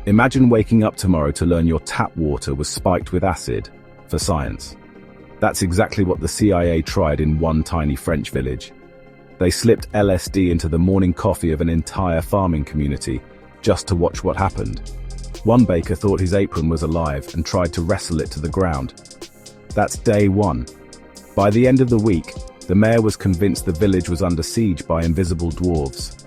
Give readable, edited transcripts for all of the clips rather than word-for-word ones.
Imagine waking up tomorrow to learn your tap water was spiked with acid for science. That's exactly what the CIA tried in one tiny French village. They slipped LSD into the morning coffee of an entire farming community just to watch what happened. One baker thought his apron was alive and tried to wrestle it to the ground. That's day one. By the end of the week, the mayor was convinced the village was under siege by invisible dwarves.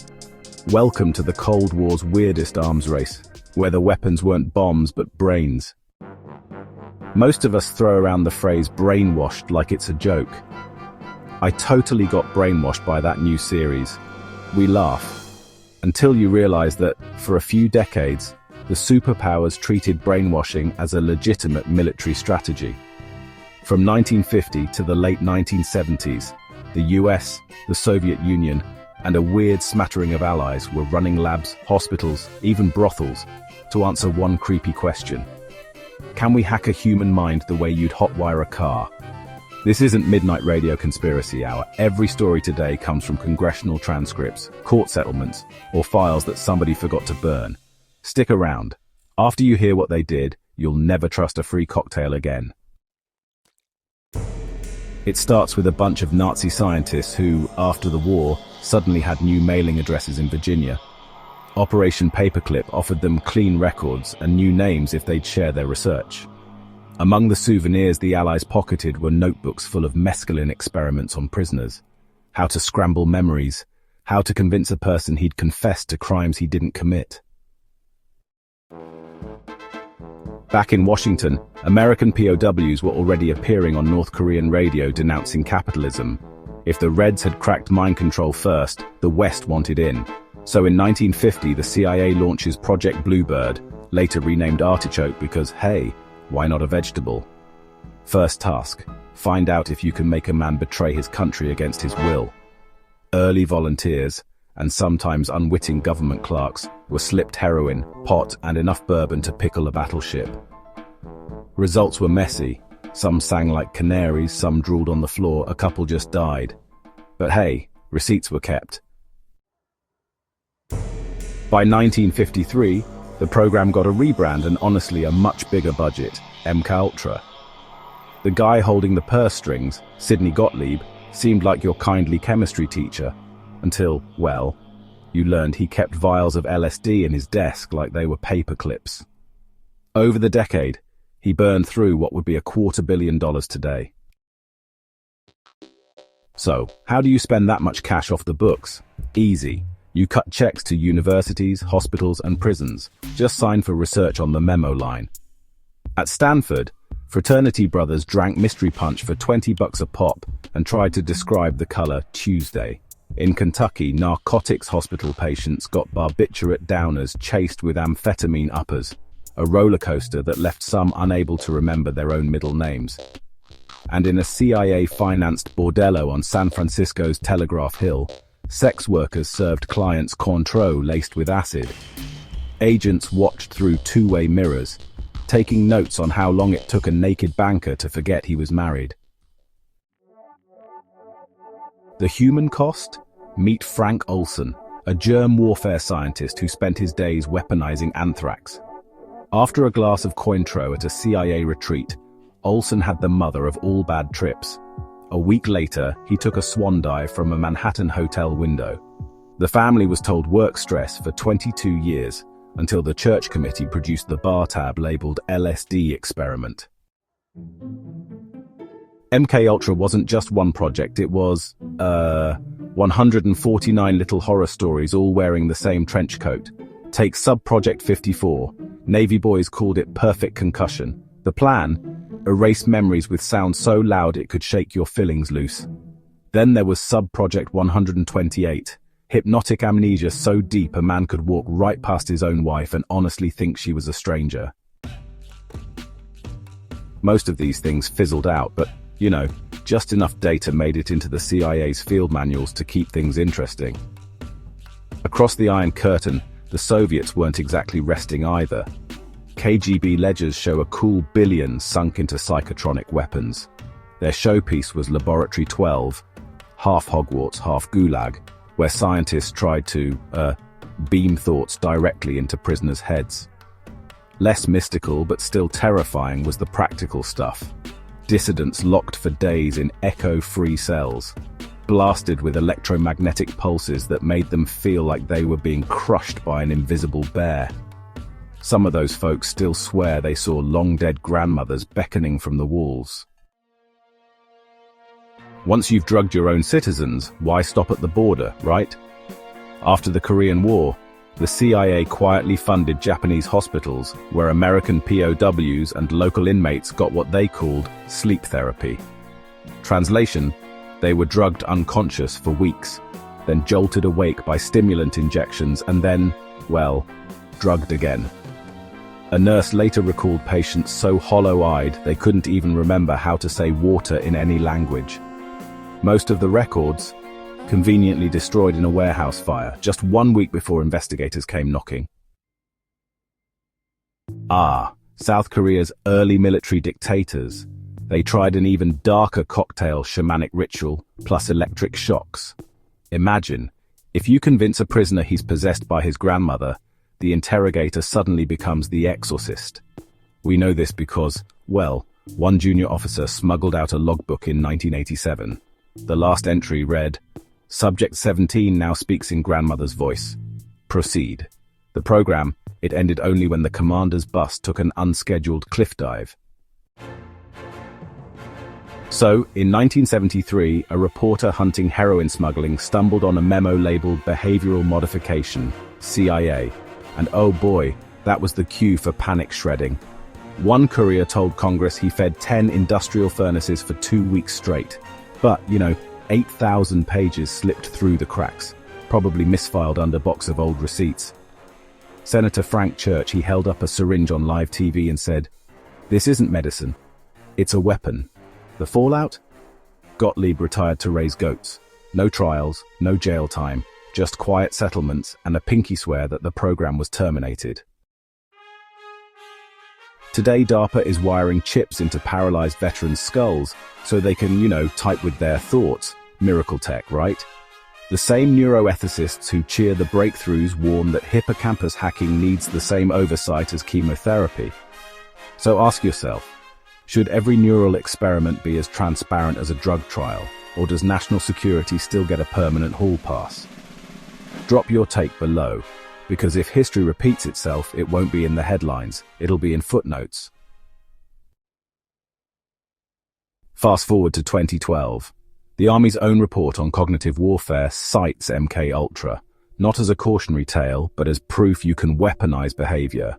Welcome to the Cold War's weirdest arms race, where the weapons weren't bombs but brains. Most of us throw around the phrase brainwashed like it's a joke. I totally got brainwashed by that new series. We laugh. Until you realize that, for a few decades, the superpowers treated brainwashing as a legitimate military strategy. From 1950 to the late 1970s, the US, the Soviet Union, and a weird smattering of allies were running labs, hospitals, even brothels, to answer one creepy question. Can we hack a human mind the way you'd hotwire a car? This isn't Midnight Radio Conspiracy Hour. Every story today comes from congressional transcripts, court settlements, or files that somebody forgot to burn. Stick around. After you hear what they did, you'll never trust a free cocktail again. It starts with a bunch of Nazi scientists who, after the war, suddenly had new mailing addresses in Virginia. Operation Paperclip offered them clean records and new names if they'd share their research. Among the souvenirs the Allies pocketed were notebooks full of mescaline experiments on prisoners. How to scramble memories, how to convince a person he'd confessed to crimes he didn't commit. Back in Washington, American POWs were already appearing on North Korean radio denouncing capitalism. If the Reds had cracked mind control first, the West wanted in. So in 1950, the CIA launches Project Bluebird, later renamed Artichoke because, hey, why not a vegetable? First task, find out if you can make a man betray his country against his will. Early volunteers, and sometimes unwitting government clerks, were slipped heroin, pot, and enough bourbon to pickle a battleship. Results were messy. Some sang like canaries, some drooled on the floor, a couple just died. But hey, receipts were kept. By 1953, the program got a rebrand and honestly a much bigger budget, MKUltra. The guy holding the purse strings, Sidney Gottlieb, seemed like your kindly chemistry teacher, until, well, you learned he kept vials of LSD in his desk like they were paper clips. Over the decade, he burned through what would be $250 million today. So, how do you spend that much cash off the books? Easy. You cut checks to universities, hospitals, and prisons. Just sign for research on the memo line. At Stanford, fraternity brothers drank mystery punch for $20 a pop and tried to describe the color Tuesday. In Kentucky, narcotics hospital patients got barbiturate downers chased with amphetamine uppers, a roller coaster that left some unable to remember their own middle names. And in a CIA-financed bordello on San Francisco's Telegraph Hill, sex workers served clients Cointreau laced with acid. Agents watched through two-way mirrors, taking notes on how long it took a naked banker to forget he was married. The human cost? Meet Frank Olson, a germ warfare scientist who spent his days weaponizing anthrax. After a glass of Cointreau at a CIA retreat, Olson had the mother of all bad trips. A week later, he took a swan dive from a Manhattan hotel window. The family was told work stress for 22 years, until the church committee produced the bar tab labeled LSD Experiment. MKUltra wasn't just one project, it was, 149 little horror stories all wearing the same trench coat. Take Subproject 54. Navy boys called it Perfect Concussion. The plan? Erase memories with sound so loud it could shake your fillings loose. Then there was Subproject 128. Hypnotic amnesia so deep a man could walk right past his own wife and honestly think she was a stranger. Most of these things fizzled out, but, you know, just enough data made it into the CIA's field manuals to keep things interesting. Across the Iron Curtain, the Soviets weren't exactly resting either. KGB ledgers show a cool billion sunk into psychotronic weapons. Their showpiece was Laboratory 12, half Hogwarts, half Gulag, where scientists tried to, beam thoughts directly into prisoners' heads. Less mystical but still terrifying was the practical stuff. Dissidents locked for days in echo-free cells, blasted with electromagnetic pulses that made them feel like they were being crushed by an invisible bear. Some of those folks still swear they saw long-dead grandmothers beckoning from the walls. Once you've drugged your own citizens, why stop at the border, right? After the Korean War, the CIA quietly funded Japanese hospitals where American POWs and local inmates got what they called sleep therapy. Translation: they were drugged unconscious for weeks, then jolted awake by stimulant injections and then, well, drugged again. A nurse later recalled patients so hollow-eyed they couldn't even remember how to say water in any language. Most of the records conveniently destroyed in a warehouse fire just 1 week before investigators came knocking. South Korea's early military dictators. They tried an even darker cocktail shamanic ritual plus electric shocks. Imagine, if you convince a prisoner he's possessed by his grandmother, the interrogator suddenly becomes the exorcist. We know this because, well, one junior officer smuggled out a logbook in 1987. The last entry read, "Subject 17 now speaks in grandmother's voice. Proceed." The program, it ended only when the commander's bus took an unscheduled cliff dive. So, in 1973, a reporter hunting heroin smuggling stumbled on a memo labeled Behavioral Modification, CIA. And oh boy, that was the cue for panic shredding. One courier told Congress he fed 10 industrial furnaces for 2 weeks straight. But, 8,000 pages slipped through the cracks, probably misfiled under box of old receipts. Senator Frank Church, he held up a syringe on live TV and said, "This isn't medicine, it's a weapon." The fallout? Gottlieb retired to raise goats. No trials, no jail time, just quiet settlements and a pinky swear that the program was terminated. Today, DARPA is wiring chips into paralyzed veterans' skulls so they can, type with their thoughts. Miracle tech, right? The same neuroethicists who cheer the breakthroughs warn that hippocampus hacking needs the same oversight as chemotherapy. So ask yourself, should every neural experiment be as transparent as a drug trial, or does national security still get a permanent hall pass? Drop your take below, because if history repeats itself, it won't be in the headlines, it'll be in footnotes. Fast forward to 2012. The Army's own report on cognitive warfare cites MKUltra, not as a cautionary tale, but as proof you can weaponize behavior.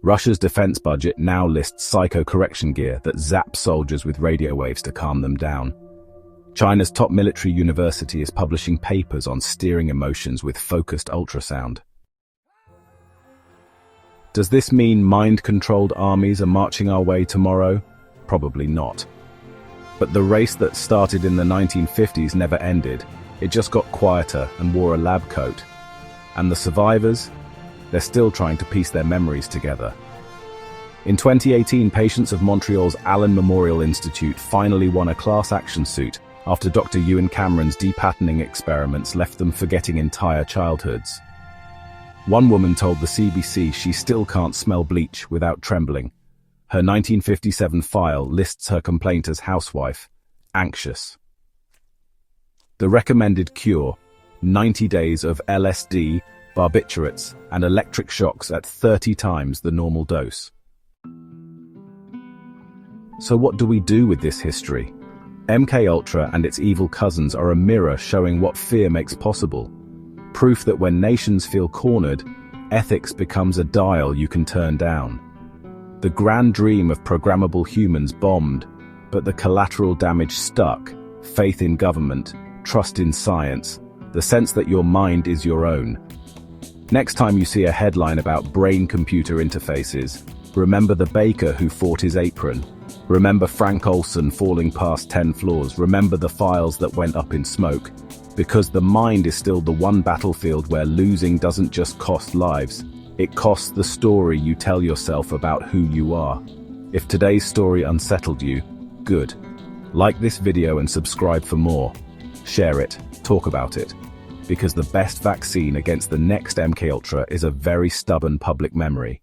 Russia's defense budget now lists psychocorrection gear that zaps soldiers with radio waves to calm them down. China's top military university is publishing papers on steering emotions with focused ultrasound. Does this mean mind-controlled armies are marching our way tomorrow? Probably not. But the race that started in the 1950s never ended. It just got quieter and wore a lab coat. And the survivors? They're still trying to piece their memories together. In 2018, patients of Montreal's Allen Memorial Institute finally won a class action suit after Dr. Ewan Cameron's depatterning experiments left them forgetting entire childhoods. One woman told the CBC she still can't smell bleach without trembling. Her 1957 file lists her complaint as housewife, anxious. The recommended cure, 90 days of LSD, barbiturates, and electric shocks at 30 times the normal dose. So what do we do with this history? MKUltra and its evil cousins are a mirror showing what fear makes possible. Proof that when nations feel cornered, ethics becomes a dial you can turn down. The grand dream of programmable humans bombed, but the collateral damage stuck. Faith in government, trust in science, the sense that your mind is your own. Next time you see a headline about brain-computer interfaces, remember the baker who fought his apron. Remember Frank Olson falling past 10 floors. Remember the files that went up in smoke. Because the mind is still the one battlefield where losing doesn't just cost lives. It costs the story you tell yourself about who you are. If today's story unsettled you, good. Like this video and subscribe for more. Share it, talk about it. Because the best vaccine against the next MKUltra is a very stubborn public memory.